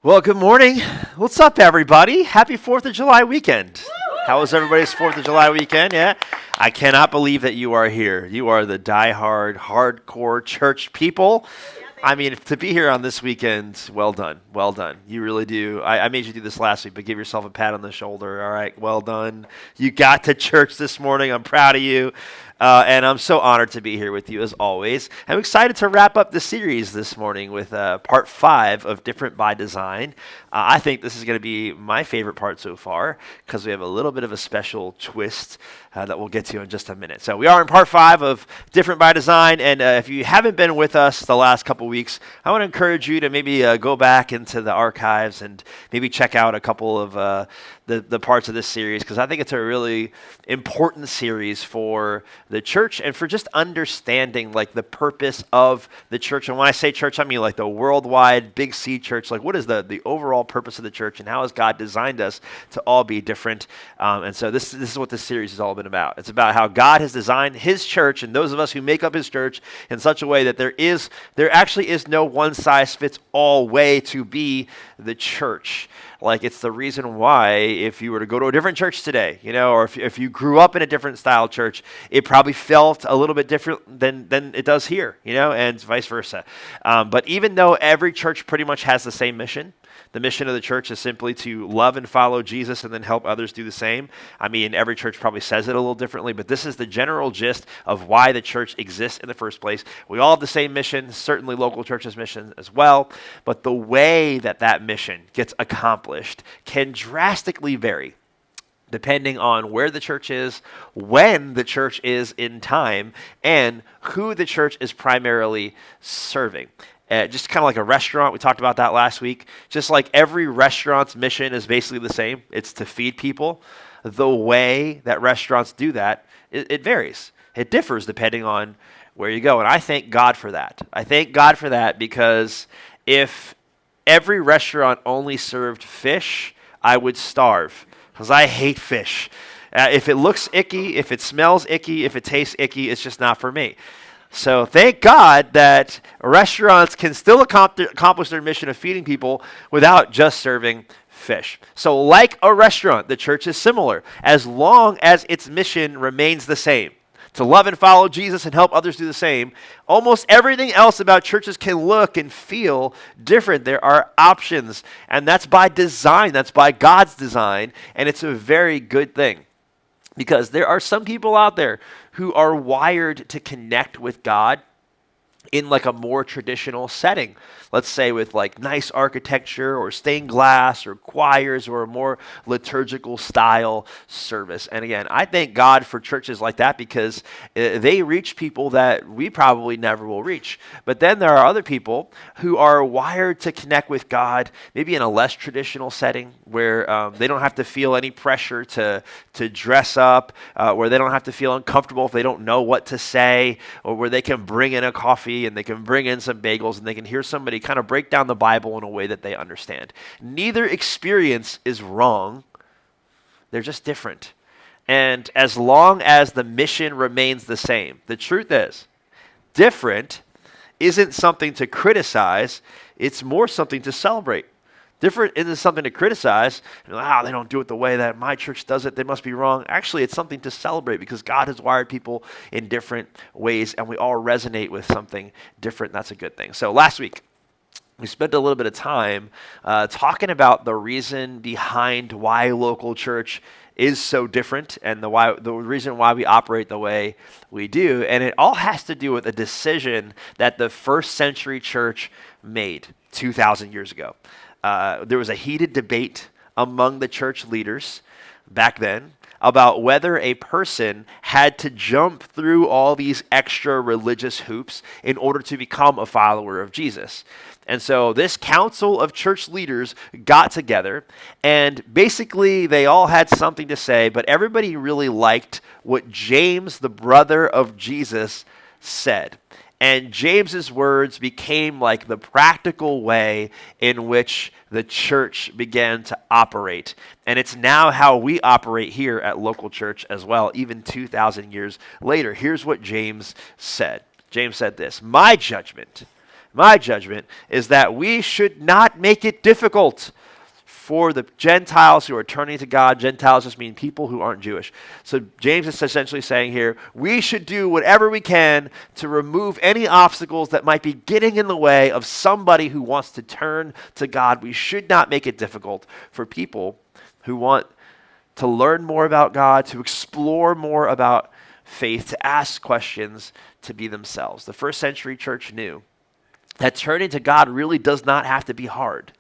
Well, good morning. What's up, everybody? Happy 4th of July weekend. How was everybody's 4th of July weekend? Yeah. I cannot believe that you are here. You are the diehard, hardcore church people. I mean, to be here on this weekend, well done. Well done. You really do. I made you do this last week, but give yourself a pat on the shoulder. All right, well done. You got to church this morning. I'm proud of you. And I'm so honored to be here with you as always. I'm excited to wrap up the series this morning with part 5 of Different by Design. I think this is going to be my favorite part so far because we have a little bit of a special twist that we'll get to in just a minute. So we are in part 5 of Different by Design, and if you haven't been with us the last couple weeks, I want to encourage you to maybe go back into the archives and maybe check out a couple of the parts of this series, because I think it's a really important series for the church and for just understanding like the purpose of the church. And when I say church, I mean like the worldwide Big C church. Like, what is the overall purpose of the church, and how has God designed us to all be different? And so this is what this series has all been about. It's about how God has designed His church and those of us who make up His church in such a way that there actually is no one size fits all way to be the church. Like, it's the reason why if you were to go to a different church today, or if you grew up in a different style church, it probably felt a little bit different than it does here, and vice versa. But even though every church pretty much has the same mission, the mission of the church is simply to love and follow Jesus and then help others do the same. I mean, every church probably says it a little differently, but this is the general gist of why the church exists in the first place. We all have the same mission, certainly local churches' mission as well, but the way that mission gets accomplished can drastically vary depending on where the church is, when the church is in time, and who the church is primarily serving. Just kind of like a restaurant, we talked about that last week. Just like every restaurant's mission is basically the same, it's to feed people. The way that restaurants do that, it varies. It differs depending on where you go, and I thank God for that. I thank God for that because if every restaurant only served fish, I would starve because I hate fish. If it looks icky, if it smells icky, if it tastes icky, it's just not for me. So thank God that restaurants can still accomplish their mission of feeding people without just serving fish. So like a restaurant, the church is similar as long as its mission remains the same. To love and follow Jesus and help others do the same. Almost everything else about churches can look and feel different. There are options, and that's by design. That's by God's design, and it's a very good thing. Because there are some people out there who are wired to connect with God in like a more traditional setting. Let's say with like nice architecture or stained glass or choirs or a more liturgical style service. And again, I thank God for churches like that because they reach people that we probably never will reach. But then there are other people who are wired to connect with God maybe in a less traditional setting where they don't have to feel any pressure to dress up, where they don't have to feel uncomfortable if they don't know what to say, or where they can bring in a coffee and they can bring in some bagels and they can hear somebody kind of break down the Bible in a way that they understand. Neither experience is wrong. They're just different. And as long as the mission remains the same, the truth is, different isn't something to criticize, it's more something to celebrate. Different isn't something to criticize. They don't do it the way that my church does it. They must be wrong. Actually, it's something to celebrate because God has wired people in different ways, and we all resonate with something different. That's a good thing. So last week, we spent a little bit of time talking about the reason behind why local church is so different and the reason why we operate the way we do. And it all has to do with a decision that the first century church made 2,000 years ago. There was a heated debate among the church leaders back then about whether a person had to jump through all these extra religious hoops in order to become a follower of Jesus. And so this council of church leaders got together, and basically they all had something to say, but everybody really liked what James, the brother of Jesus, said. And James's words became like the practical way in which the church began to operate. And it's now how we operate here at local church as well, even 2,000 years later. Here's what James said. James said this: "My judgment is that we should not make it difficult for the Gentiles who are turning to God. Gentiles just mean people who aren't Jewish. So James is essentially saying here, we should do whatever we can to remove any obstacles that might be getting in the way of somebody who wants to turn to God. We should not make it difficult for people who want to learn more about God, to explore more about faith, to ask questions, to be themselves. The first century church knew that turning to God really does not have to be hard.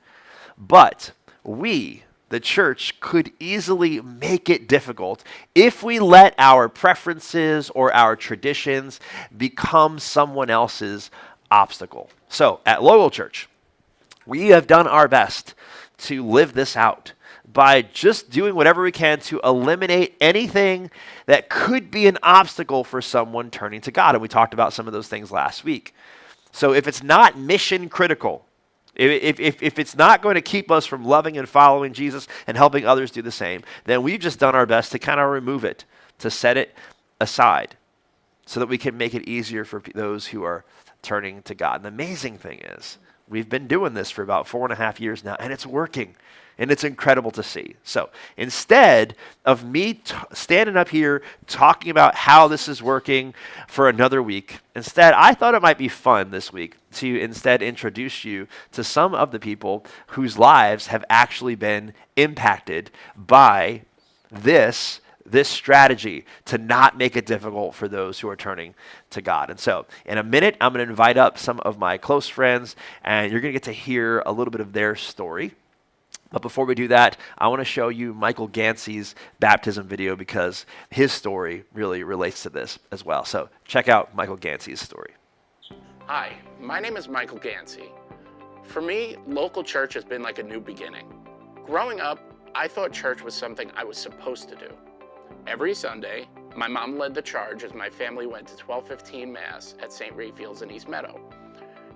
But we, the church, could easily make it difficult if we let our preferences or our traditions become someone else's obstacle. So at local church, we have done our best to live this out by just doing whatever we can to eliminate anything that could be an obstacle for someone turning to God. And we talked about some of those things last week. So if it's not mission critical, if it's not going to keep us from loving and following Jesus and helping others do the same, then we've just done our best to kind of remove it, to set it aside so that we can make it easier for those who are turning to God. And the amazing thing is, we've been doing this for about 4.5 years now, and it's working. And it's incredible to see. So instead of me standing up here talking about how this is working for another week, instead, I thought it might be fun this week to instead introduce you to some of the people whose lives have actually been impacted by this strategy to not make it difficult for those who are turning to God. And so in a minute, I'm going to invite up some of my close friends, and you're going to get to hear a little bit of their story. But before we do that, I want to show you Michael Gansey's baptism video because his story really relates to this as well. So check out Michael Gansey's story. Hi, my name is Michael Gansey. For me, local church has been like a new beginning. Growing up, I thought church was something I was supposed to do. Every Sunday, my mom led the charge as my family went to 12:15 Mass at St. Raphael's in East Meadow.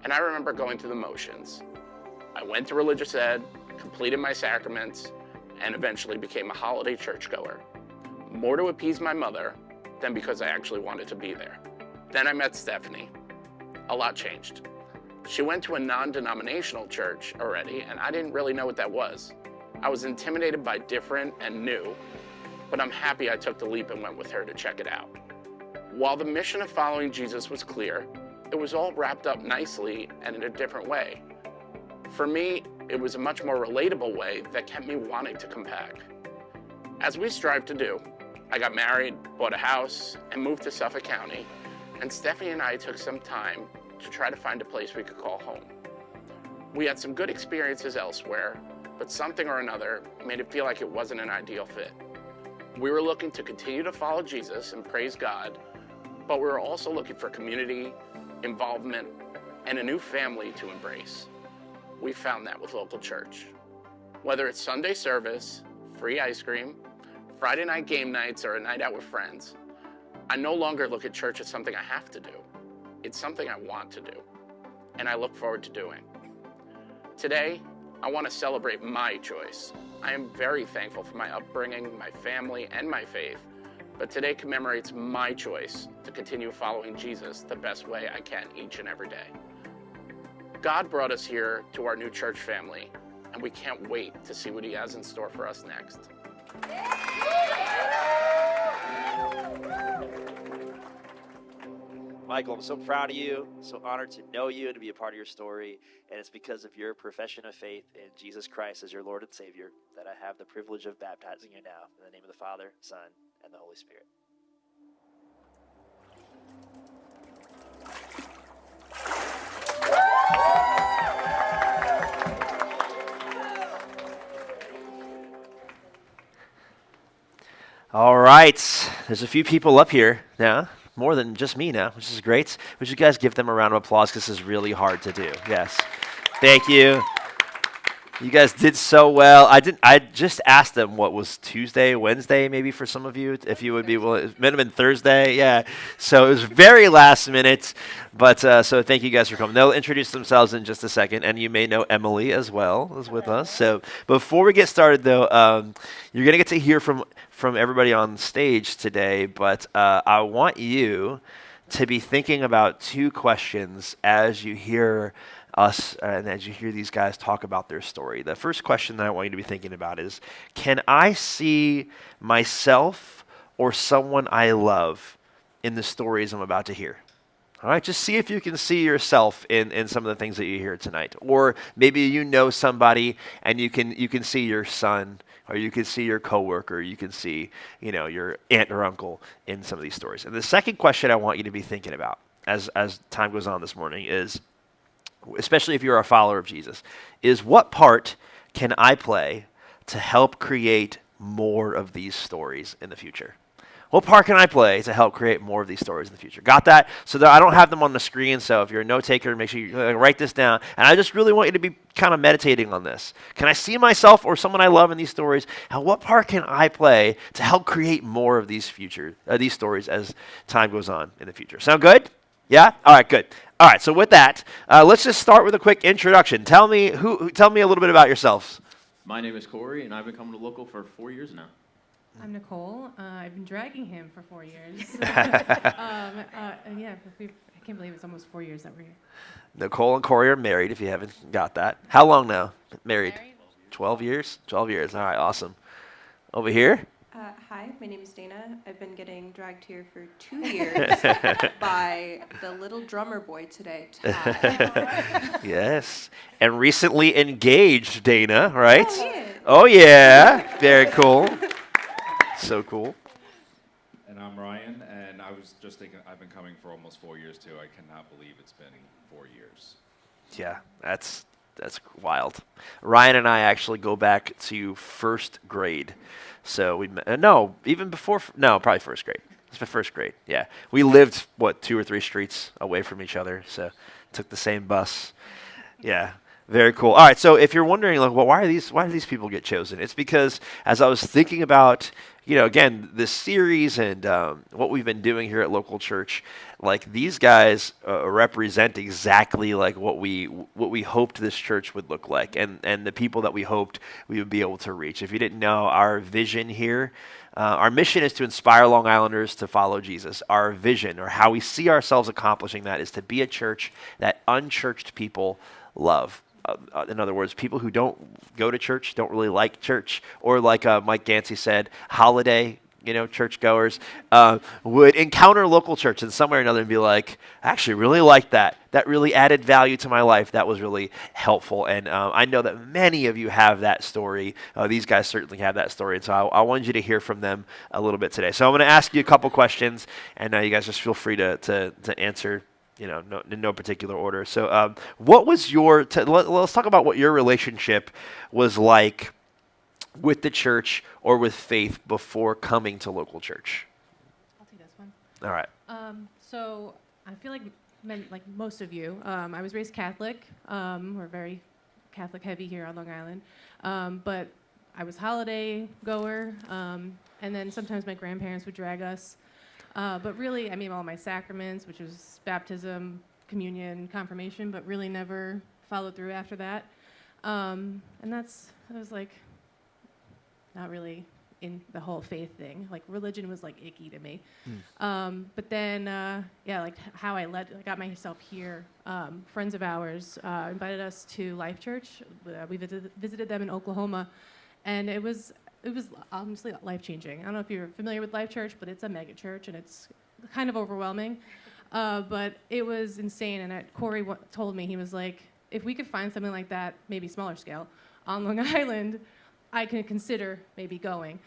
And I remember going through the motions. I went to religious ed, completed my sacraments, and eventually became a holiday churchgoer. More to appease my mother than because I actually wanted to be there. Then I met Stephanie. A lot changed. She went to a non-denominational church already, and I didn't really know what that was. I was intimidated by different and new, but I'm happy I took the leap and went with her to check it out. While the mission of following Jesus was clear, it was all wrapped up nicely and in a different way. For me, it was a much more relatable way that kept me wanting to come back. As we strive to do, I got married, bought a house, and moved to Suffolk County, and Stephanie and I took some time to try to find a place we could call home. We had some good experiences elsewhere, but something or another made it feel like it wasn't an ideal fit. We were looking to continue to follow Jesus and praise God, but we were also looking for community, involvement, and a new family to embrace. We found that with local church. Whether it's Sunday service, free ice cream, Friday night game nights, or a night out with friends, I no longer look at church as something I have to do. It's something I want to do, and I look forward to doing. Today, I want to celebrate my choice. I am very thankful for my upbringing, my family, and my faith, but today commemorates my choice to continue following Jesus the best way I can each and every day. God brought us here to our new church family, and we can't wait to see what He has in store for us next. Michael, I'm so proud of you, so honored to know you and to be a part of your story, and it's because of your profession of faith in Jesus Christ as your Lord and Savior that I have the privilege of baptizing you now in the name of the Father, Son, and the Holy Spirit. All right, there's a few people up here now, more than just me now, which is great. Would you guys give them a round of applause because this is really hard to do? Yes. Thank you. You guys did so well. I just asked them what was Tuesday, Wednesday, maybe for some of you, if you would be willing. It might have been Thursday, yeah. So it was very last minute, but so thank you guys for coming. They'll introduce themselves in just a second, and you may know Emily as well is with us. So before we get started, though, you're going to get to hear from everybody on stage today, but I want you to be thinking about two questions as you hear us and as you hear these guys talk about their story. The first question that I want you to be thinking about is, can I see myself or someone I love in the stories I'm about to hear? All right, just see if you can see yourself in some of the things that you hear tonight. Or maybe you know somebody and you can see your son, or you can see your coworker, you can see, your aunt or uncle in some of these stories. And the second question I want you to be thinking about as time goes on this morning is, especially if you're a follower of Jesus, is what part can I play to help create more of these stories in the future? What part can I play to help create more of these stories in the future? Got that? So that I don't have them on the screen, so if you're a note taker, make sure you write this down. And I just really want you to be kind of meditating on this. Can I see myself or someone I love in these stories? And what part can I play to help create more of these stories as time goes on in the future? Sound good? Yeah? All right, good. All right, so with that, let's just start with a quick introduction. Tell me a little bit about yourselves. My name is Corey, and I've been coming to local for 4 years now. I'm Nicole. I've been dragging him for 4 years. I can't believe it's almost 4 years that we're here. Nicole and Corey are married, if you haven't got that. How long now? Married? 12 years? 12 years. All right, awesome. Over here? Hi, my name is Dana. I've been getting dragged here for 2 years by the little drummer boy today, Ty. Yes. And recently engaged, Dana, right? Oh, yeah. Oh, yeah. Very cool. So cool. And I'm Ryan, and I was just thinking, I've been coming for almost 4 years too. I cannot believe it's been 4 years. Yeah, that's wild. Ryan and I actually go back to first grade. So we probably first grade. It's my first grade. Yeah, we lived 2 or 3 streets away from each other, so took the same bus. Yeah. Very cool. All right, so if you're wondering, why do these people get chosen? It's because as I was thinking about, again, this series and what we've been doing here at local church, these guys represent exactly what we hoped this church would look like, and the people that we hoped we would be able to reach. If you didn't know, our vision here, our mission is to inspire Long Islanders to follow Jesus. Our vision, or how we see ourselves accomplishing that, is to be a church that unchurched people love. In other words, people who don't go to church, don't really like church, or like Mike Gansey said, holiday, churchgoers, would encounter local church in some way or another and be like, I actually really like that. That really added value to my life. That was really helpful. And I know that many of you have that story. These guys certainly have that story. And so I wanted you to hear from them a little bit today. So I'm going to ask you a couple questions, and you guys just feel free to answer in no particular order. So what was let's talk about what your relationship was like with the church or with faith before coming to local church. I'll take this one. All right. So I feel like most of you, I was raised Catholic. We're very Catholic heavy here on Long Island. But I was holiday goer, and then sometimes my grandparents would drag us. But really, all my sacraments, which was baptism, communion, confirmation, but really never followed through after that. And I was not really in the whole faith thing. Religion was icky to me. But then, how I got myself here. Friends of ours invited us to Life Church. We visited them in Oklahoma, and it was honestly life-changing. I don't know if you're familiar with Life Church, but it's a mega church, and it's kind of overwhelming. But it was insane, and Corey told me, he was like, if we could find something like that, maybe smaller scale, on Long Island, I can consider maybe going.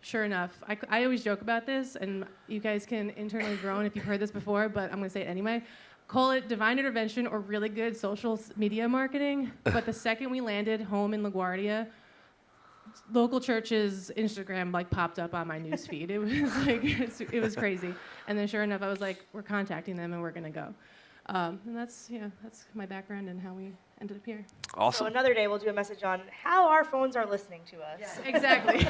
Sure enough, I always joke about this, and you guys can internally groan if you've heard this before, but I'm going to say it anyway. Call it divine intervention or really good social media marketing. But the second we landed home in LaGuardia, local church's Instagram popped up on my news feed. It was it was crazy. And then sure enough, I was like, we're contacting them and we're going to go. And that's my background and how we ended up here. Awesome. So another day we'll do a message on how our phones are listening to us. Yes, exactly.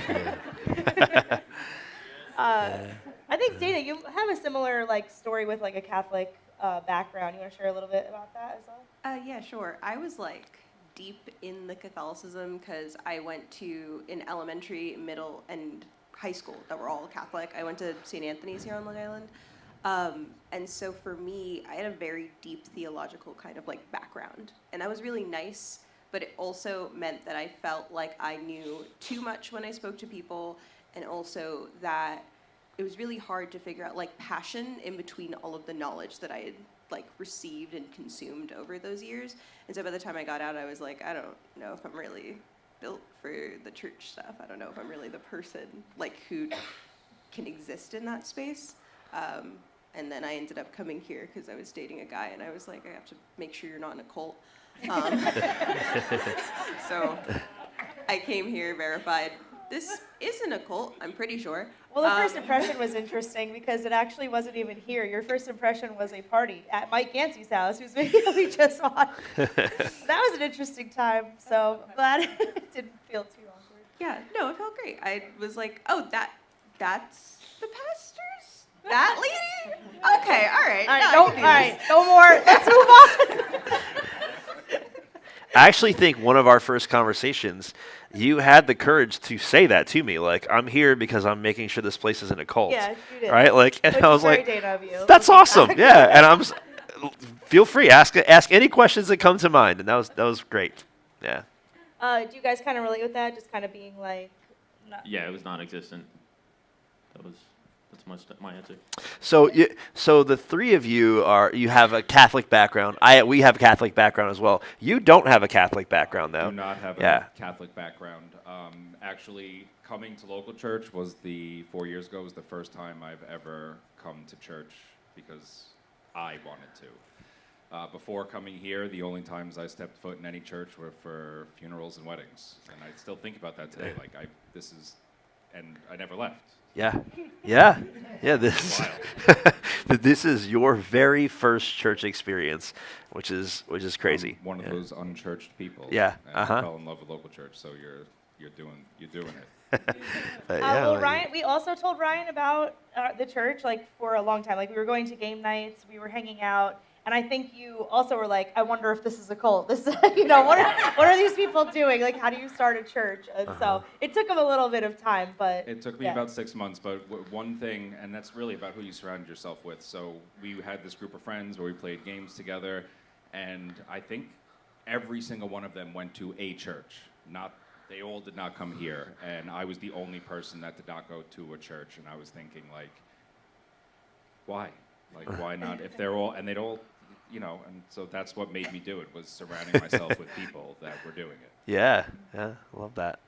I think, Dana, you have a similar story with a Catholic background. You want to share a little bit about that as well? Yeah, sure. I was deep in the Catholicism because I went to an elementary, middle, and high school that were all Catholic. I went to St. Anthony's here on Long Island. And so for me, I had a very deep theological kind of like background, and that was really nice, but it also meant that I felt like I knew too much when I spoke to people, and also that it was really hard to figure out like passion in between all of the knowledge that I had like received and consumed over those years. And so by the time I got out, I was like, I don't know if I'm really built for the church stuff. I don't know if I'm really the person like who can exist in that space. And then I ended up coming here because I was dating a guy, and I was like, I have to make sure you're not in a cult. So I came here, verified, this isn't a cult, I'm pretty sure. Well, the first impression was interesting because it actually wasn't even here. Your first impression was a party at Mike Gansey's house, whose video we just watched. That was an interesting time, so glad it didn't feel too awkward. Yeah, no, it felt great. I was like, oh, that's the pastors? That lady? Okay, all right. All right, no more. Let's move on. I actually think one of our first conversations, you had the courage to say that to me. Like, I'm here because I'm making sure this place isn't a cult. Yeah, you did. Right? Like, and Which I is was very like, Dana of you. that's awesome. Yeah. And feel free, ask any questions that come to mind. And that was great. Yeah. Do you guys kind of relate with that? Just kind of being like, no. Yeah, it was non-existent. That's my answer. So the three of you have a Catholic background. We have a Catholic background as well. You don't have a Catholic background though. Do not have a Catholic background. Actually, coming to local church was 4 years ago was the first time I've ever come to church because I wanted to. Before coming here, the only times I stepped foot in any church were for funerals and weddings, and I still think about that today. Like and I never left. Yeah. This is your very first church experience, which is crazy. I'm one of those unchurched people. Yeah. And I fell in love with local church, so you're doing it. Well, Ryan, we also told Ryan about the church like for a long time. Like we were going to game nights, we were hanging out, and I think you also were like, I wonder if this is a cult. This, what are these people doing? Like, how do you start a church? And so it took him a little bit of time, but it took me about 6 months. But one thing, and that's really about who you surround yourself with. So we had this group of friends where we played games together, and I think every single one of them went to a church. They all did not come here, and I was the only person that did not go to a church. And I was thinking, like, why? Like, why not? If they're all, and they'd all, and so that's what made me do it, was surrounding myself with people that were doing it. Yeah, I love that.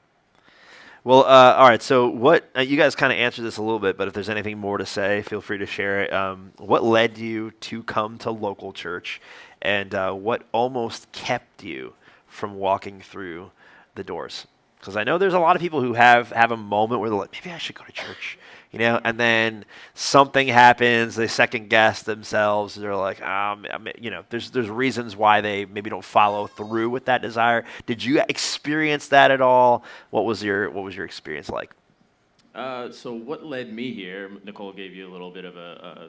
Well, all right, so what, you guys kind of answered this a little bit, but if there's anything more to say, feel free to share it. What led you to come to local church, and what almost kept you from walking through the doors? Because I know there's a lot of people who have a moment where they're like, maybe I should go to church, and then something happens, they second guess themselves, they're like, there's reasons why they maybe don't follow through with that desire. Did you experience that at all? What was your experience like? So what led me here? Nicole gave you a little bit of a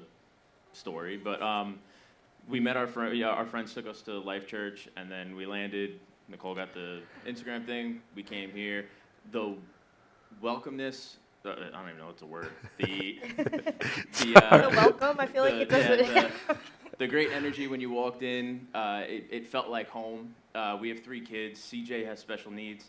story, but we met our friend. Yeah, our friends took us to Life Church, and then we landed. Nicole got the Instagram thing. We came here. The welcomeness. I don't even know what's a word. The welcome. I feel like it doesn't. The great energy when you walked in. It felt like home. We have 3 kids. CJ has special needs.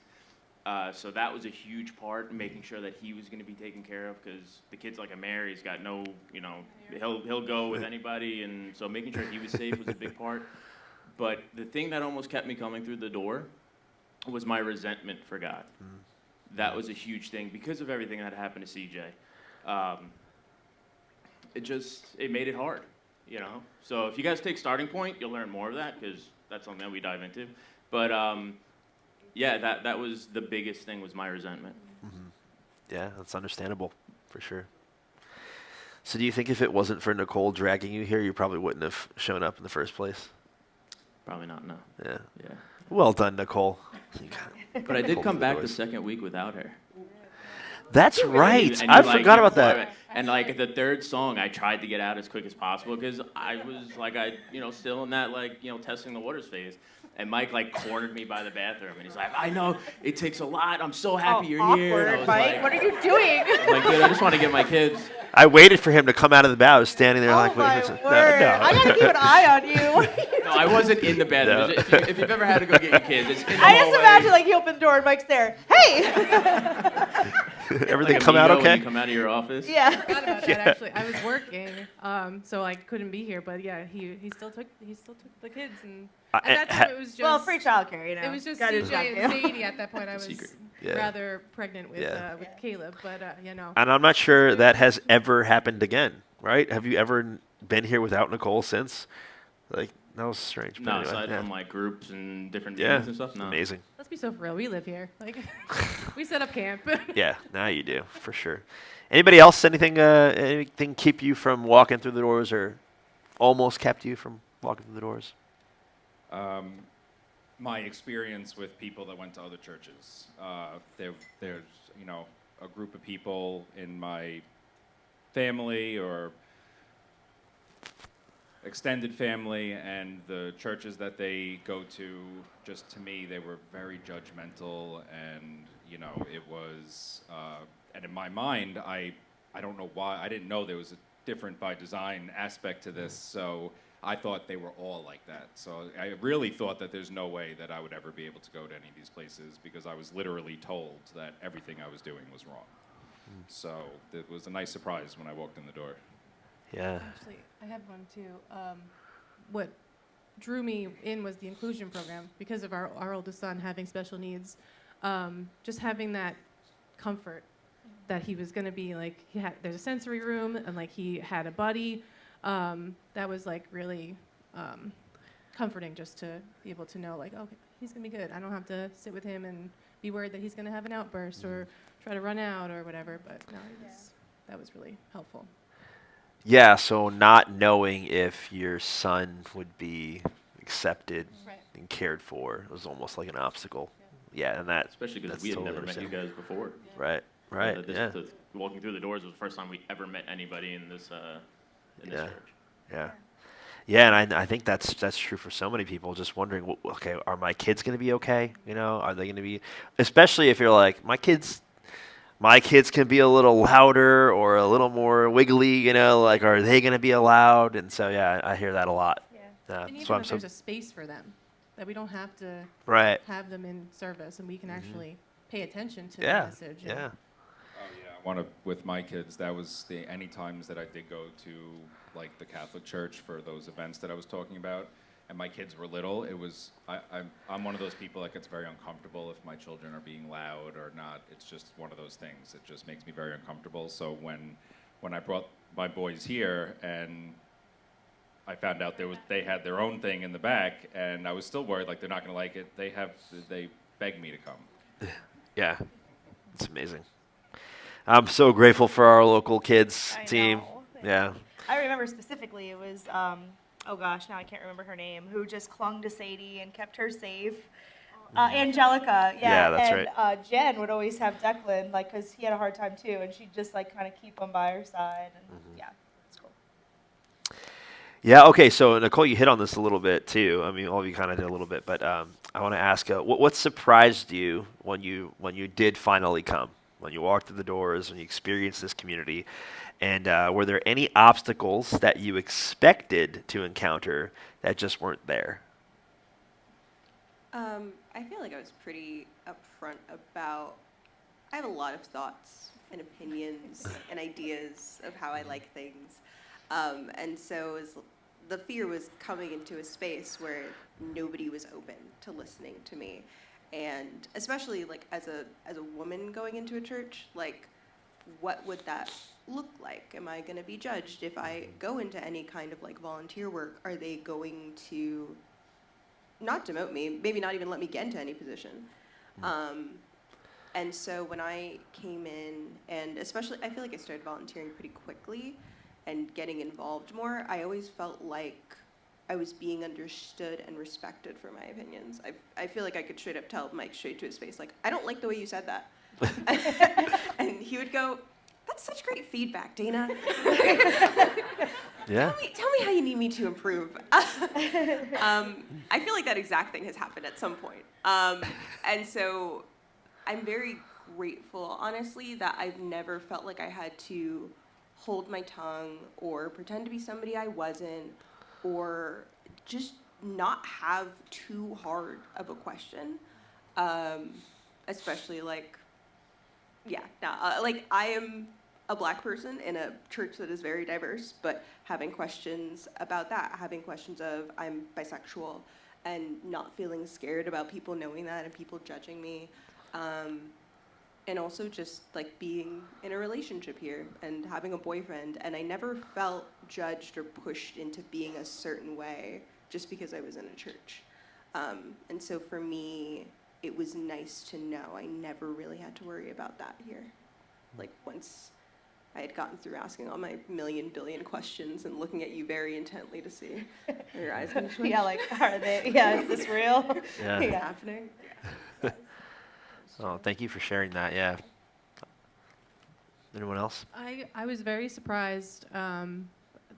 So that was a huge part, making sure that he was going to be taken care of, because the kid's like a mare. He's got no, he'll go with anybody, and so making sure he was safe was a big part. But the thing that almost kept me coming through the door was my resentment for God. Mm-hmm. That was a huge thing because of everything that happened to CJ. It made it hard, So if you guys take starting point, you'll learn more of that, because that's something that we dive into. But that was the biggest thing, was my resentment. Mm-hmm. Yeah, that's understandable for sure. So do you think if it wasn't for Nicole dragging you here, you probably wouldn't have shown up in the first place? Probably not, no. Yeah. Yeah. Well done, Nicole. But I did come back the second week without her. That's right. I forgot about that. And like the third song, I tried to get out as quick as possible, because I was like, still in that testing the waters phase. And Mike like cornered me by the bathroom, and he's like, "I know it takes a lot. I'm so happy Oh, you're here." And I awkward, was Mike. like, What are you doing? I'm like, dude, I just want to get my kids. I waited for him to come out of the bow. I was standing there Oh like, my wait, word! no. I gotta keep an eye on you. No, I wasn't in the bathroom. No. If you've ever had to go get your kids, it's in the I just hallway. imagine like he opened the door and Mike's there. Hey. Everything Like come out Amigo when okay? you come out of your office. Yeah. I forgot about that actually. I was working, so I couldn't be here. But yeah, he still took the kids, and at that time it was just Well, free childcare, you know. it was just Gotta CJ do and that. Sadie at that point. I was Secret. Yeah. rather pregnant with Yeah. with Caleb, but you know. And I'm not sure that has ever happened again, right? Have you ever been here without Nicole since? Like, that was strange. but No, anyway, aside yeah. from like groups and different Yeah, meetings and stuff. No. amazing. Let's be so for real. We live here. Like, we set up camp. Yeah, now you do, for sure. Anybody else, anything keep you from walking through the doors or almost kept you from walking through the doors? My experience with people that went to other churches. There's a group of people in my family or extended family, and the churches that they go to, just to me, they were very judgmental, and it was. And in my mind, I don't know why, I didn't know there was a different by design aspect to this, so I thought they were all like that. So I really thought that there's no way that I would ever be able to go to any of these places, because I was literally told that everything I was doing was wrong. So it was a nice surprise when I walked in the door. Yeah. Actually, I have one too. What drew me in was the inclusion program because of our oldest son having special needs. Just having that comfort that he was going to be like, there's a sensory room and like he had a buddy. That was like really comforting, just to be able to know like, okay, he's going to be good. I don't have to sit with him and be worried that he's going to have an outburst or try to run out or whatever. But no, that was really helpful. Yeah, so not knowing if your son would be accepted Right. and cared for was almost like an obstacle. Yeah, and that Especially because that's we had totally never met you understandable. guys before. Right, yeah. Walking through the doors was the first time we ever met anybody in this Yeah. church. Yeah. Yeah, and I think that's true for so many people, just wondering, okay, are my kids going to be okay? Are they going to be, especially if you're like, my kids can be a little louder or a little more wiggly, like, are they going to be allowed? And so, yeah, I hear that a lot. And So even I'm if there's a space for them, that we don't have to right. have them in service, and we can actually pay attention to Yeah. the message. and- Yeah. Oh yeah, with my kids, that was any times that I did go to like the Catholic Church for those events that I was talking about, and my kids were little. It was I'm one of those people that gets very uncomfortable if my children are being loud or not. It's just one of those things. It just makes me very uncomfortable. So when I brought my boys here and I found out they had their own thing in the back, and I was still worried like they're not going to like it. They begged me to come. Yeah. It's amazing. I'm so grateful for our local kids I team. know. Yeah. I remember specifically it was, oh gosh, now I can't remember her name, who just clung to Sadie and kept her safe. Angelica, Yeah, that's and Jen would always have Declan, like, because he had a hard time too, and she'd just like kind of keep him by her side, and yeah, it's cool. Yeah, okay, so Nicole, you hit on this a little bit too. I mean, all of you kind of did a little bit, but I want to ask, what surprised you when you did finally come? When you walked through the doors, when you experienced this community, and were there any obstacles that you expected to encounter that just weren't there? I feel like I was pretty upfront about, I have a lot of thoughts and opinions and ideas of how I like things. And so the fear was coming into a space where nobody was open to listening to me. And especially like as a woman going into a church, like what would that look like? Am I going to be judged if I go into any kind of like volunteer work? Are they going to not demote me, maybe not even let me get into any position? And so when I came in, and especially I feel like I started volunteering pretty quickly and getting involved more, I always felt like I was being understood and respected for my opinions. I feel like I could straight up tell Mike straight to his face, like, I don't like the way you said that. And he would go, That's such great feedback, Dana. Yeah. Tell me how you need me to improve. I feel like that exact thing has happened at some point. And so I'm very grateful, honestly, that I've never felt like I had to hold my tongue or pretend to be somebody I wasn't, or just not have too hard of a question. Especially like, like I am a Black person in a church that is very diverse, but having questions about that, having questions of I'm bisexual, and not feeling scared about people knowing that and people judging me, and also just like being in a relationship here and having a boyfriend, and I never felt judged or pushed into being a certain way just because I was in a church. And so for me, it was nice to know I never really had to worry about that here. Like once I had gotten through asking all my billion questions and looking at you very intently to see are your eyes going to switch? Yeah, like, are they, yeah, is this real? Yeah. Is it happening? Oh, thank you for sharing that. Yeah. Anyone else? I was very surprised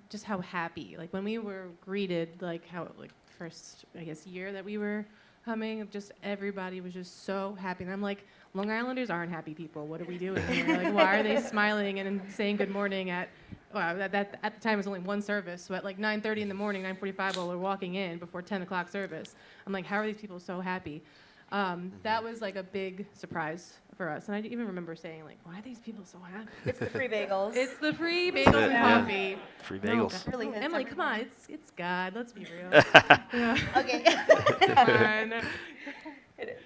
just how happy, like when we were greeted, like how like first I guess year that we were coming, just everybody was just so happy, and I'm like, Long Islanders aren't happy people. What are we doing here? Like, why are they smiling and saying good morning at at the time it was only one service, so at like 9:30 in the morning, 9:45 while we're walking in before 10 o'clock service. I'm like, how are these people so happy? That was like a big surprise for us, and I even remember saying like, why are these people so happy? It's the free bagels. It's the free bagels and Yeah. coffee. Free No, bagels. Really hits Emily, come everyone. on, it's God. Let's be real. Yeah. Okay. Fine. It is.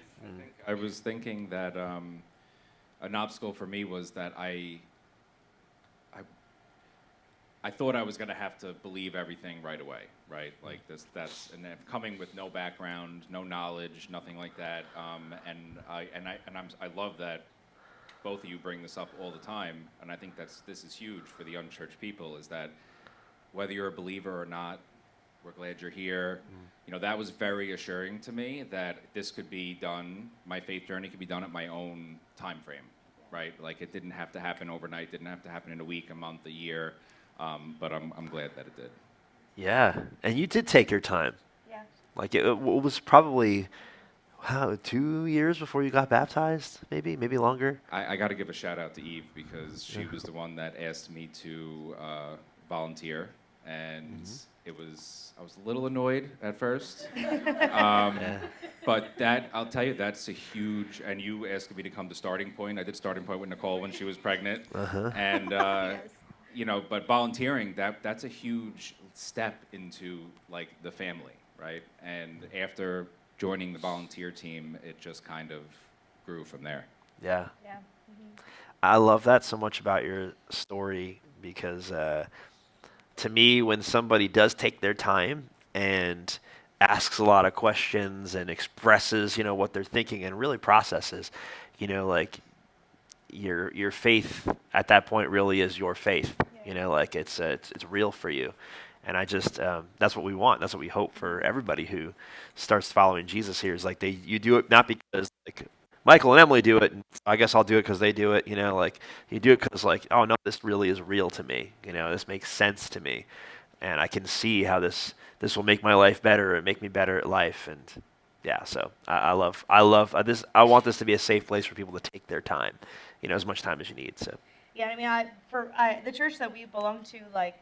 I was thinking that an obstacle for me was that I thought I was going to have to believe everything right away, right? Like and then coming with no background, no knowledge, nothing like that. I love that both of you bring this up all the time, and I think this is huge for the unchurched people, is that whether you're a believer or not, we're glad you're here. You know, that was very assuring to me that this could be done, my faith journey could be done at my own time frame, right? Like it didn't have to happen overnight, didn't have to happen in a week, a month, a year. But I'm glad that it did. Yeah. And you did take your time. Yeah. Like it was probably 2 years before you got baptized, maybe longer. I got to give a shout out to Eve because she was the one that asked me to volunteer, and I was a little annoyed at first, but I'll tell you, that's a huge. And you asked me to come to Starting Point. I did Starting Point with Nicole when she was pregnant, and you know, but volunteering, that's a huge step into like the family, right? And after joining the volunteer team, it just kind of grew from there. Yeah. Yeah. I love that so much about your story because to me, when somebody does take their time and asks a lot of questions and expresses, you know, what they're thinking and really processes, you know, like your faith at that point really is your faith. You know, like it's real for you. And I just that's what we want. That's what we hope for everybody who starts following Jesus here. Is like you do it not because like Michael and Emily do it, and I guess I'll do it because they do it. You know, like you do it because like, oh no, this really is real to me. You know, this makes sense to me, and I can see how this will make my life better and make me better at life. And yeah, so I love this. I want this to be a safe place for people to take their time. You know, as much time as you need. So. Yeah, I mean, the church that we belonged to, like,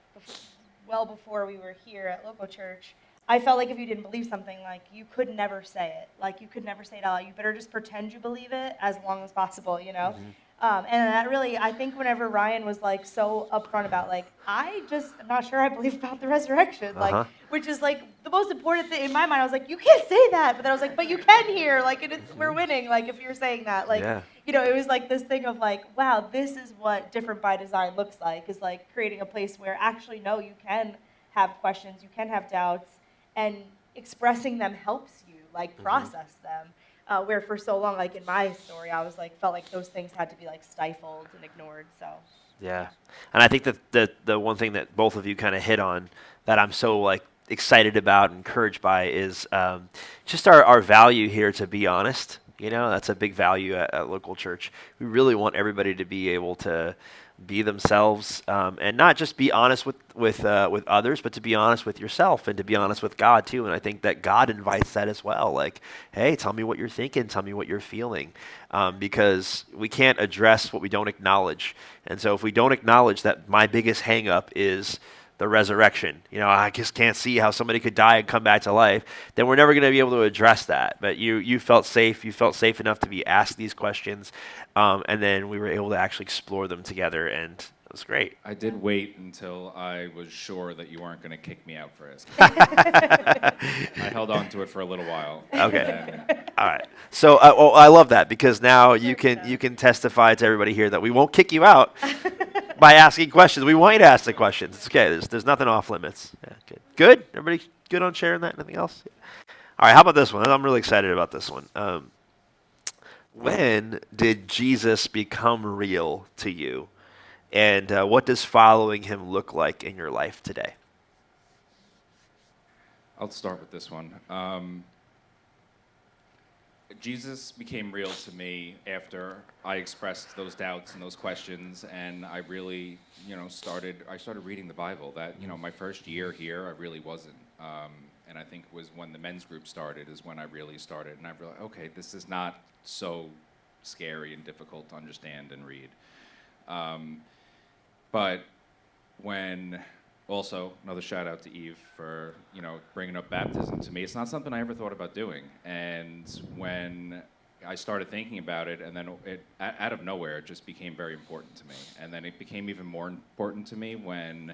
well before we were here at local church, I felt like if you didn't believe something, like, you could never say it. Like, you could never say it out. You better just pretend you believe it as long as possible, you know? And that really, I think whenever Ryan was, like, so upfront about, like, I'm not sure I believe about the resurrection, like, which is, like, the most important thing in my mind. I was like, you can't say that. But then I was like, but you can here. Like, we're winning, like, if you're saying that. Like, you know, it was, like, this thing of, like, wow, this is what Different by Design looks like, is, like, creating a place where actually, no, you can have questions, you can have doubts, and expressing them helps you, like, process them. Where for so long, like in my story, I was like, felt like those things had to be like stifled and ignored. So. Yeah, and I think that the one thing that both of you kind of hit on that I'm so like excited about, encouraged by, is just our value here to be honest. You know, that's a big value at local church. We really want everybody to be able to be themselves, and not just be honest with others, but to be honest with yourself and to be honest with God too. And I think that God invites that as well. Like, hey, tell me what you're thinking, tell me what you're feeling, because we can't address what we don't acknowledge. And so if we don't acknowledge that my biggest hang up is the resurrection, you know, I just can't see how somebody could die and come back to life, then we're never going to be able to address that. But you felt safe. You felt safe enough to be asked these questions, and then we were able to actually explore them together, and it was great. I did wait until I was sure that you weren't going to kick me out for asking. I held on to it for a little while. Okay. All right. So I love that, because now you can testify to everybody here that we won't kick you out by asking questions. We want you to ask the questions. It's okay. There's nothing off limits. Yeah, good. Good? Everybody good on sharing that? Anything else? Yeah. All right. How about this one? I'm really excited about this one. When did Jesus become real to you? And what does following him look like in your life today? I'll start with this one. Jesus became real to me after I expressed those doubts and those questions, and I really, started reading the Bible. That, my first year here, I really wasn't. And I think was when the men's group started is when I really started, and I realized, okay, this is not so scary and difficult to understand and read. But when, also another shout out to Eve for bringing up baptism to me. It's not something I ever thought about doing, and when I started thinking about it, and then out of nowhere, it just became very important to me. And then it became even more important to me when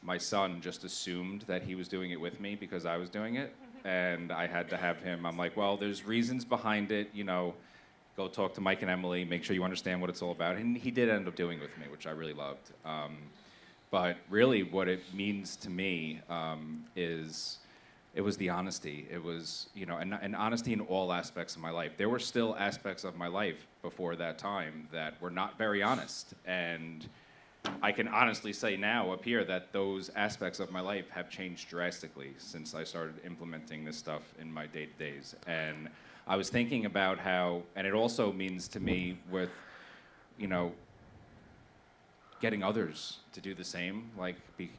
my son just assumed that he was doing it with me because I was doing it, and I had to have him. I'm like, well, there's reasons behind it, go talk to Mike and Emily, make sure you understand what it's all about. And he did end up doing it with me, which I really loved. But really what it means to me is it was the honesty. It was, and honesty in all aspects of my life. There were still aspects of my life before that time that were not very honest. And I can honestly say now up here that those aspects of my life have changed drastically since I started implementing this stuff in my day-to-days. And I was thinking about how, and it also means to me with, getting others to do the same. Like,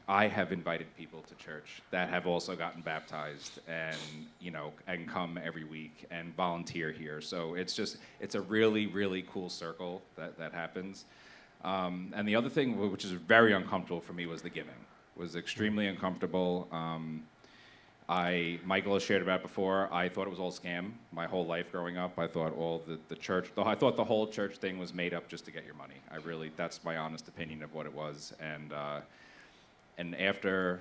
I have invited people to church that have also gotten baptized and, and come every week and volunteer here. So it's a really, really cool circle that happens. And the other thing, which is very uncomfortable for me, was the giving. It was extremely uncomfortable. Michael has shared about it before. I thought it was all scam my whole life growing up. I thought I thought the whole church thing was made up just to get your money. That's my honest opinion of what it was. And after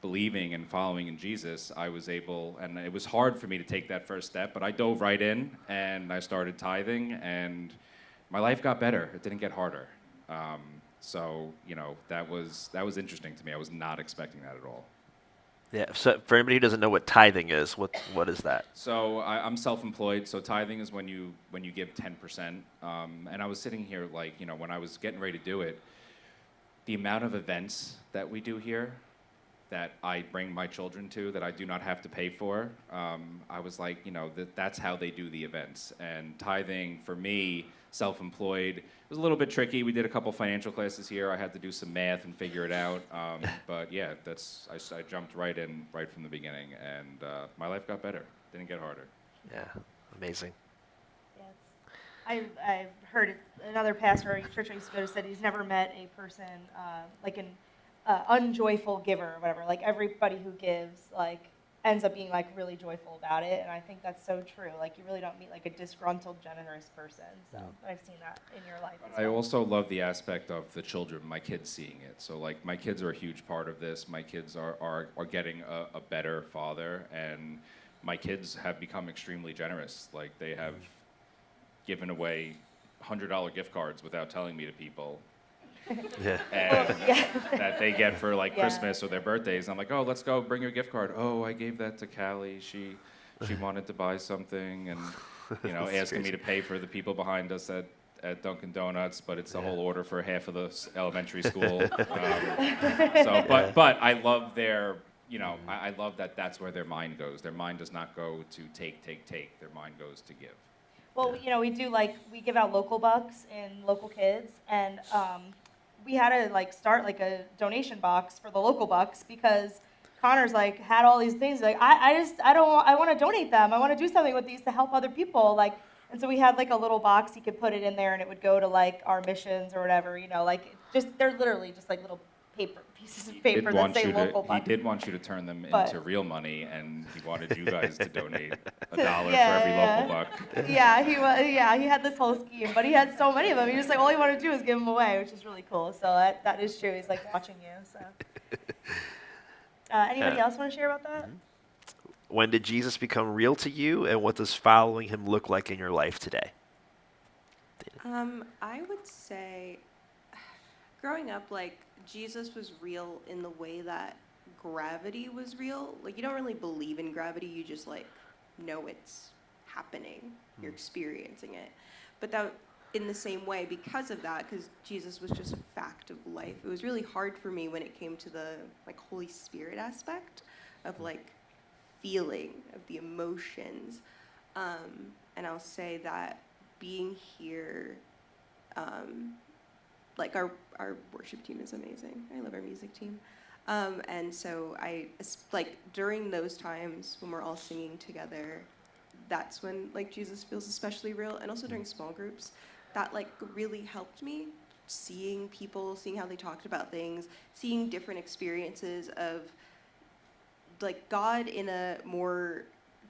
believing and following in Jesus, I was able, and it was hard for me to take that first step, but I dove right in and I started tithing, and my life got better. It didn't get harder. So, that was interesting to me. I was not expecting that at all. Yeah. So for anybody who doesn't know what tithing is, what is that? So I'm self-employed. So tithing is when you give 10%. And I was sitting here when I was getting ready to do it, the amount of events that we do here that I bring my children to that I do not have to pay for, I was like, that's how they do the events. And tithing for me, self-employed, it was a little bit tricky. We did a couple financial classes here. I had to do some math and figure it out. But yeah, I jumped right in right from the beginning, and my life got better. Didn't get harder. Yeah, amazing. Yes. I've heard another pastor at a church I used to go to said he's never met a person like an unjoyful giver or whatever. Like, everybody who gives ends up being really joyful about it, and I think that's so true. You really don't meet a disgruntled, generous person. So I've seen that in your life as well. I also love the aspect of the children, my kids seeing it. So my kids are a huge part of this. My kids are getting a better father, and my kids have become extremely generous. They have given away $100 gift cards without telling me to people. Yeah. And that they get for Christmas or their birthdays. I'm like, oh, let's go, bring your gift card. Oh, I gave that to Callie. She wanted to buy something, and asking me to pay for the people behind us at Dunkin' Donuts, but it's a whole order for half of the elementary school. But I love their you know, I love that that's where their mind goes. Their mind does not go to take. Their mind goes to give. Well, you know, we do we give out local bucks and local kids, and we had to start a donation box for the local bucks because Connor's had all these things I want to donate them. I want to do something with these to help other people and so we had a little box he could put it in there and it would go to our missions or whatever, you know, they're literally just little pieces of paper that say local He bucks. did want you to turn them But- into real money, and he wanted you guys to donate $1 Yeah, for every yeah. local buck. Yeah, he had this whole scheme, but he had so many of them. He just all he wanted to do was give them away, which is really cool. So that is true. He's watching you. So, anybody else want to share about that? When did Jesus become real to you, and what does following him look like in your life today? I would say growing up, Jesus was real in the way that gravity was real. You don't really believe in gravity, you just know it's happening. You're experiencing it. But that in the same way, because of that, because Jesus was just a fact of life, it was really hard for me when it came to the Holy Spirit aspect of feeling, of the emotions. And I'll say that being here, our worship team is amazing. I love our music team. And so during those times when we're all singing together, that's when Jesus feels especially real. And also during small groups, that really helped me, seeing people, seeing how they talked about things, seeing different experiences of God in a more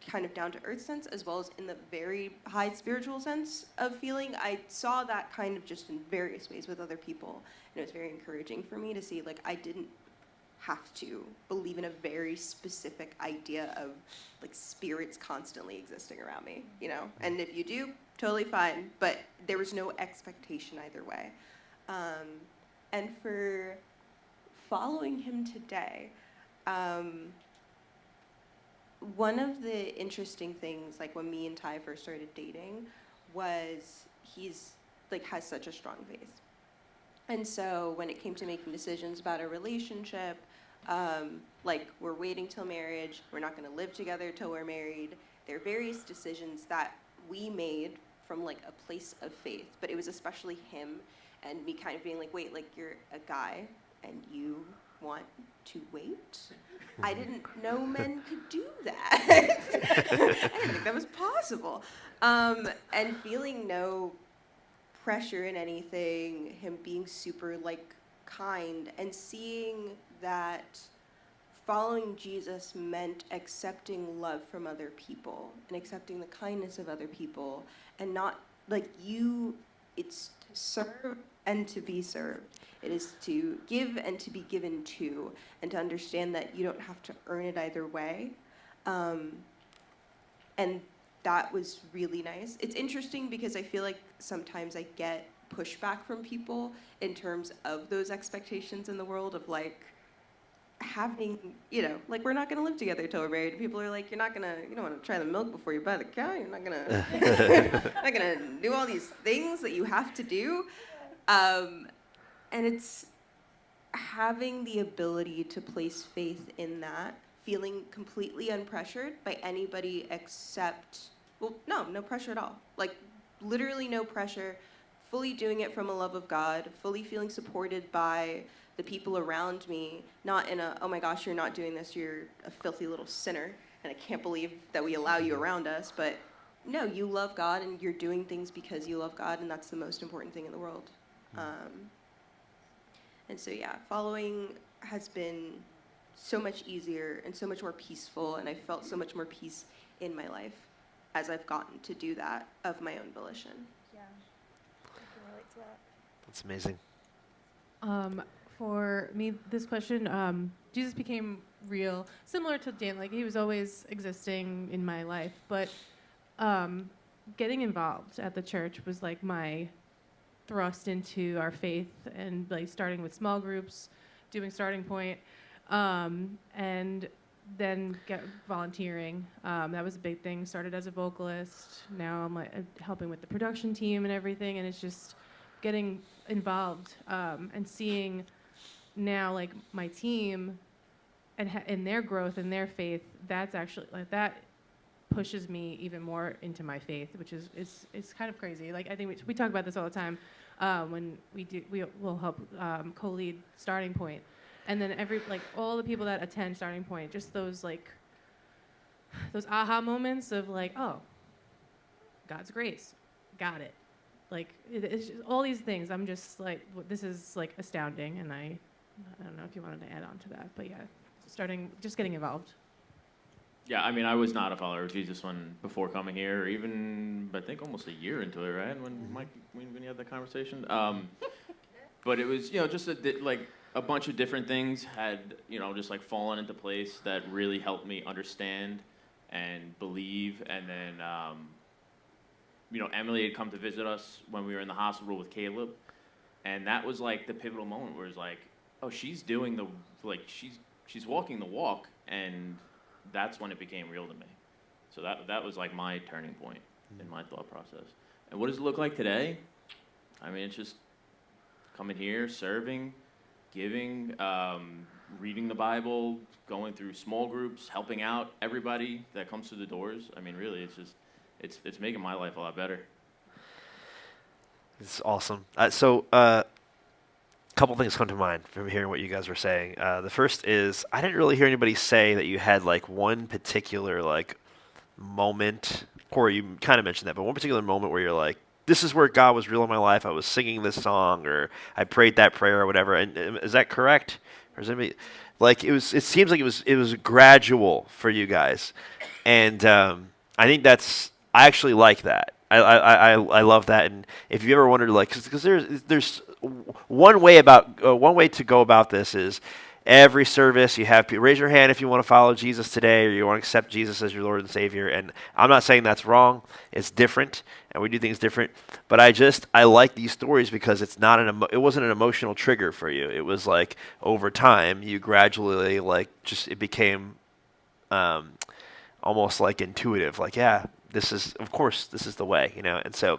kind of down-to-earth sense, as well as in the very high spiritual sense of feeling. I saw that kind of just in various ways with other people, and it was very encouraging for me to see I didn't have to believe in a very specific idea of spirits constantly existing around me, you know. And if you do, totally fine, but there was no expectation either way. And for following him today, one of the interesting things, when me and Ty first started dating, was he's has such a strong faith. And so when it came to making decisions about a relationship, we're waiting till marriage, we're not going to live together till we're married. There are various decisions that we made from a place of faith, but it was especially him and me kind of being wait, you're a guy and you want to wait? I didn't know men could do that. I didn't think that was possible. And feeling no pressure in anything, him being super kind, and seeing that following Jesus meant accepting love from other people and accepting the kindness of other people, and not it's to serve and to be served. It is to give and to be given to, and to understand that you don't have to earn it either way. And that was really nice. It's interesting because I feel sometimes I get pushback from people in terms of those expectations in the world of having, you know, we're not going to live together till we're married. People are you don't want to try the milk before you buy the cow. You're not going to do all these things that you have to do. And it's having the ability to place faith in that, feeling completely unpressured by anybody except, no pressure at all. Literally no pressure, fully doing it from a love of God, fully feeling supported by the people around me, not in a, oh my gosh, you're not doing this, you're a filthy little sinner, and I can't believe that we allow you around us, but no, you love God and you're doing things because you love God, and that's the most important thing in the world. And so yeah, following has been so much easier and so much more peaceful, and I felt so much more peace in my life as I've gotten to do that of my own volition. Yeah, I can relate to that. That's amazing. For me, this question, Jesus became real, similar to Dan. He was always existing in my life, but getting involved at the church was my thrust into our faith, and starting with small groups, doing Starting Point, and then volunteering. That was a big thing. Started as a vocalist. Now I'm helping with the production team and everything, and it's just getting involved and seeing now my team and in their growth and their faith, that's actually like that pushes me even more into my faith, which is it's kind of crazy. Like I think we talk about this all the time when we will help co-lead Starting Point, and then all the people that attend Starting Point, just those aha moments of like, oh, God's grace, got it. Like it's just, all these things. I'm just like, this is like astounding, and I don't know if you wanted to add on to that, but yeah, just getting involved. Yeah, I mean, I was not a follower of Jesus before coming here, or even I think almost a year into it, right? When you had that conversation. But it was just a bunch of different things had just like fallen into place that really helped me understand and believe. And then Emily had come to visit us when we were in the hospital with Caleb, and that was like the pivotal moment where it's like, oh, she's doing she's walking the walk, and that's when it became real to me. So that was like my turning point in my thought process. And what does it look like today? I mean, it's just coming here, serving, giving, reading the Bible, going through small groups, helping out everybody that comes through the doors. I mean, really, it's just it's making my life a lot better. It's awesome. Couple things come to mind from hearing what you guys were saying. The first is I didn't really hear anybody say that you had like one particular like moment. Corey, you kind of mentioned that, but one particular moment where you're like, this is where God was real in my life. I was singing this song, or I prayed that prayer, or whatever. And is that correct? Or is anybody like it was? It seems like it was gradual for you guys, and I think I actually like that. I love that. And if you ever wondered, like, because there's one way to go about this is every service you have raise your hand if you want to follow Jesus today, or you want to accept Jesus as your Lord and Savior. And I'm not saying that's wrong. It's different, and we do things different. But I like these stories because it wasn't an emotional trigger for you. It was like over time you gradually it became almost like intuitive. Like, yeah, this is the way, and so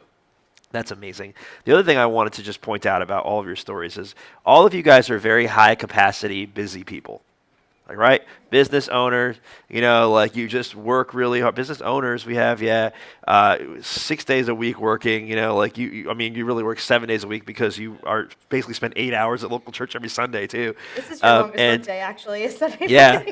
that's amazing. The other thing I wanted to just point out about all of your stories is all of you guys are very high capacity, busy people. Like, right? Business owners, like you just work really hard. Business owners, we have, 6 days a week working, like you really work 7 days a week because you are basically spend 8 hours at local church every Sunday too. This is your longest workday, actually, is Sunday Yeah,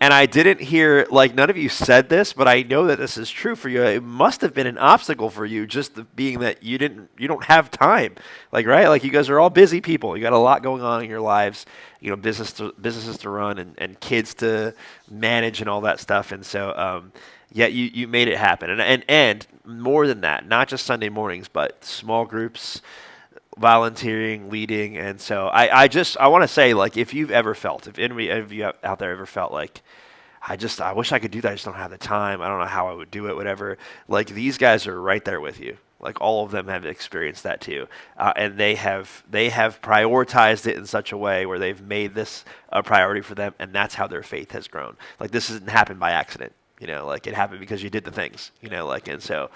and I didn't hear, like, none of you said this, but I know that this is true for you. It must have been an obstacle for you, just being that you don't have time, like, right? Like, you guys are all busy people. You got a lot going on in your lives, businesses to run and kids to manage and all that stuff. And so, you made it happen. And more than that, not just Sunday mornings, but small groups, volunteering, leading. And so I want to say, like, if any of you out there ever felt like, I wish I could do that, I just don't have the time, I don't know how I would do it, whatever, like, these guys are right there with you. Like, all of them have experienced that too. And they have prioritized it in such a way where they've made this a priority for them, and that's how their faith has grown. Like, this didn't happen by accident, like, it happened because you did the things, and so,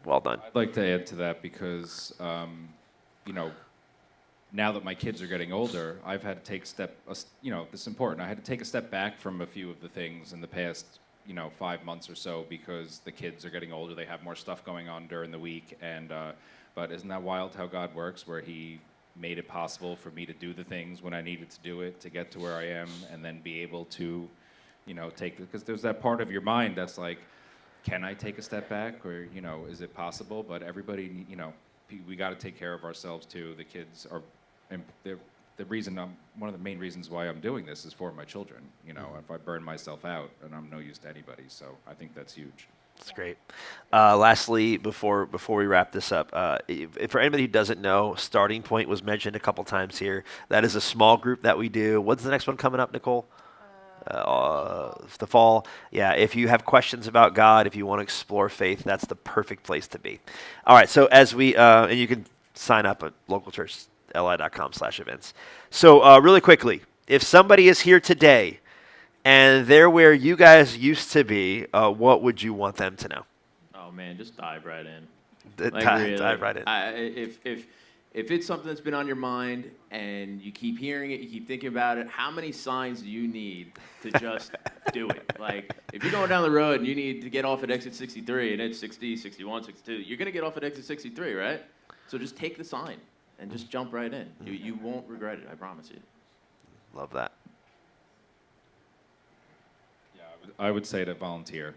well done. I'd like to add to that because, now that my kids are getting older, I've had to take this is important. I had to take a step back from a few of the things in the past, 5 months or so, because the kids are getting older. They have more stuff going on during the week. And but isn't that wild how God works, where He made it possible for me to do the things when I needed to do it to get to where I am, and then be able to, because there's that part of your mind that's like, can I take a step back, or is it possible? But everybody, we got to take care of ourselves too. The kids are, and the reason one of the main reasons why I'm doing this is for my children. If I burn myself out, and I'm no use to anybody. So I think that's huge. That's great. Lastly, before we wrap this up, for anybody who doesn't know, Starting Point was mentioned a couple times here. That is a small group that we do. What's the next one coming up, Nicole? The fall. Yeah, if you have questions about God, if you want to explore faith, that's the perfect place to be. All right, so as we, and you can sign up at localchurchli.com/events. So really quickly, if somebody is here today and they're where you guys used to be, what would you want them to know? Oh man, just dive right in. Dive right in. if it's something that's been on your mind and you keep hearing it, you keep thinking about it, how many signs do you need to just do it? Like, if you're going down the road and you need to get off at exit 63 and it's 60, 61, 62, you're going to get off at exit 63, right? So just take the sign and just jump right in. You won't regret it, I promise you. Love that. Yeah, I would say to volunteer.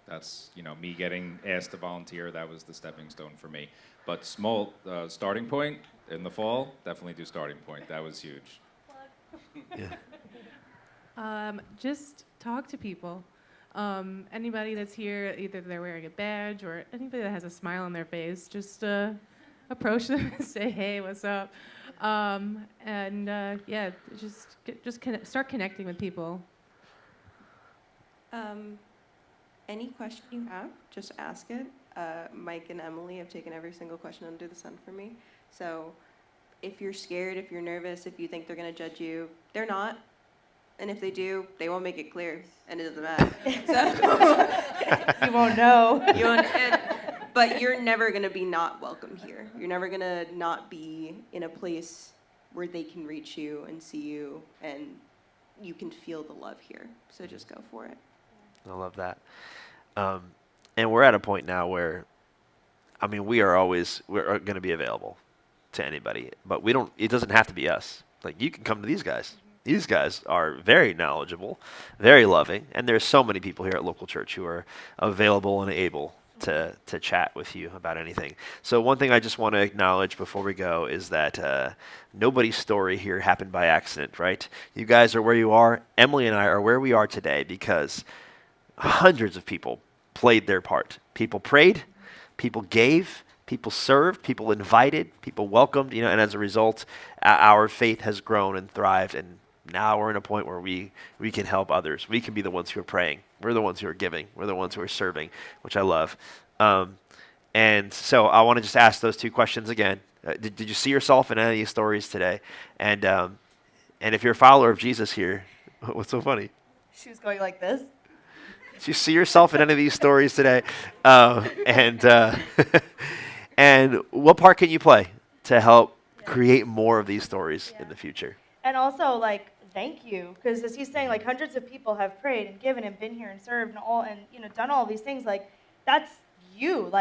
That's, me getting asked to volunteer, that was the stepping stone for me. But small starting point in the fall, definitely do starting point. That was huge. Just talk to people. Anybody that's here, either they're wearing a badge or anybody that has a smile on their face, just approach them and say, hey, what's up? Start connecting with people. Any question you have, just ask it. Mike and Emily have taken every single question under the sun for me. So if you're scared, if you're nervous, if you think they're going to judge you, they're not. And if they do, they won't make it clear, and it doesn't matter. So You won't know. But you're never going to be not welcome here. You're never going to not be in a place where they can reach you and see you, and you can feel the love here. So just go for it. I love that. And we're at a point now where, we're going to be available to anybody, but it doesn't have to be us. Like, you can come to these guys. These guys are very knowledgeable, very loving, and there's so many people here at local church who are available and able to chat with you about anything. So one thing I just want to acknowledge before we go is that nobody's story here happened by accident, right? You guys are where you are. Emily and I are where we are today because hundreds of people played their part. People prayed, people gave, people served, people invited, people welcomed, and as a result, our faith has grown and thrived, and now we're in a point where we can help others. We can be the ones who are praying. We're the ones who are giving. We're the ones who are serving, which I love. And so I want to just ask those two questions again. Did you see yourself in any of these stories today? And if you're a follower of Jesus here, what's so funny? She was going like this. Did you see yourself in any of these stories today? And what part can you play to help create more of these stories in the future? And also, thank you, because as he's saying, hundreds of people have prayed and given and been here and served and done all these things. That's you.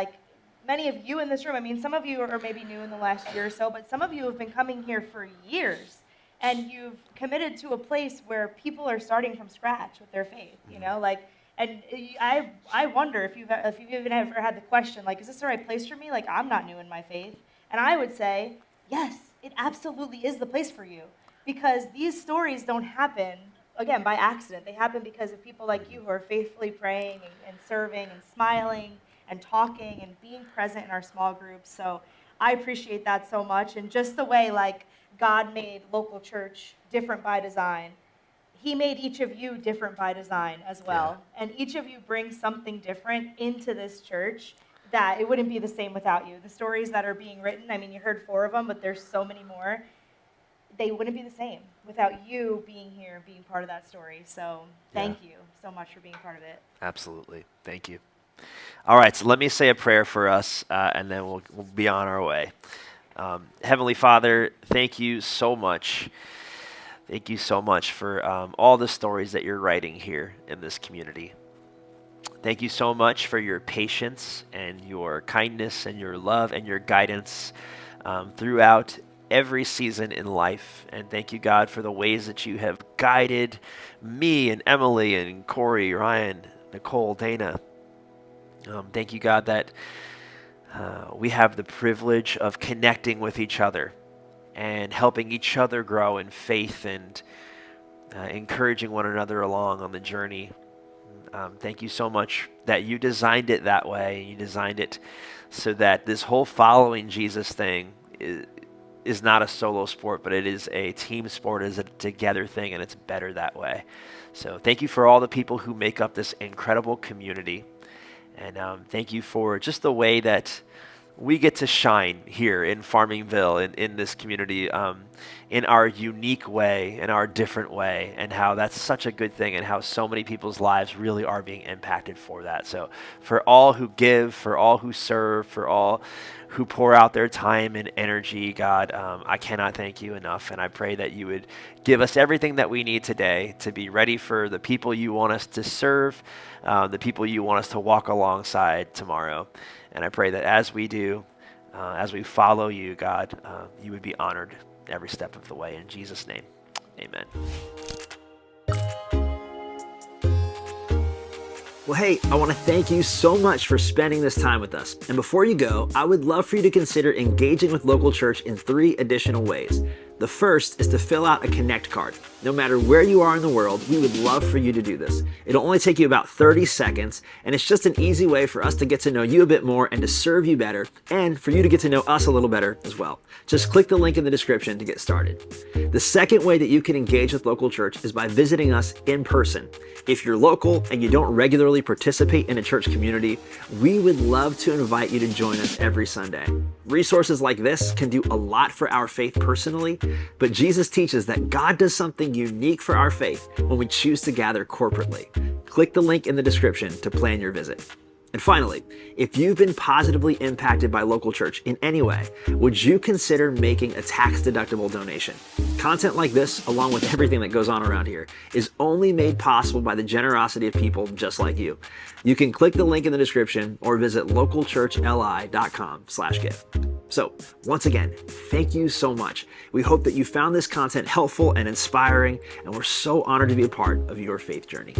Many of you in this room. Some of you are maybe new in the last year or so, but some of you have been coming here for years, and you've committed to a place where people are starting from scratch with their faith. And I wonder if you've even ever had the question, is this the right place for me? I'm not new in my faith. And I would say, yes, it absolutely is the place for you. Because these stories don't happen, again, by accident. They happen because of people like you who are faithfully praying and serving and smiling and talking and being present in our small groups. So I appreciate that so much. And just the way, God made local church different by design, he made each of you different by design as well. Yeah. And each of you brings something different into this church that it wouldn't be the same without you. The stories that are being written, you heard 4 of them, but there's so many more. They wouldn't be the same without you being here and being part of that story. So thank you so much for being part of it. Absolutely. Thank you. All right, so let me say a prayer for us, and then we'll be on our way. Heavenly Father, thank you so much. Thank you so much for all the stories that you're writing here in this community. Thank you so much for your patience and your kindness and your love and your guidance throughout every season in life. And thank you, God, for the ways that you have guided me and Emily and Corey, Ryan, Nicole, Dana. Thank you, God, that we have the privilege of connecting with each other and helping each other grow in faith and encouraging one another along on the journey. Thank you so much that you designed it that way. You designed it so that this whole following Jesus thing is not a solo sport, but it is a team sport, it is a together thing, and it's better that way. So thank you for all the people who make up this incredible community. And thank you for just the way that we get to shine here in Farmingville, in this community, in our unique way, in our different way, and how that's such a good thing, and how so many people's lives really are being impacted for that. So for all who give, for all who serve, for all who pour out their time and energy, God, I cannot thank you enough. And I pray that you would give us everything that we need today to be ready for the people you want us to serve, the people you want us to walk alongside tomorrow. And I pray that as we do, as we follow you, God, you would be honored every step of the way. In Jesus' name, amen. Well, hey, I want to thank you so much for spending this time with us. And before you go, I would love for you to consider engaging with local church in 3 additional ways. The first is to fill out a Connect card. No matter where you are in the world, we would love for you to do this. It'll only take you about 30 seconds, and it's just an easy way for us to get to know you a bit more and to serve you better, and for you to get to know us a little better as well. Just click the link in the description to get started. The second way that you can engage with local church is by visiting us in person. If you're local and you don't regularly participate in a church community, we would love to invite you to join us every Sunday. Resources like this can do a lot for our faith personally, but Jesus teaches that God does something unique for our faith when we choose to gather corporately. Click the link in the description to plan your visit. And finally, if you've been positively impacted by local church in any way, would you consider making a tax-deductible donation? Content like this, along with everything that goes on around here, is only made possible by the generosity of people just like you. You can click the link in the description or visit localchurchli.com/give. So, once again, thank you so much. We hope that you found this content helpful and inspiring, and we're so honored to be a part of your faith journey.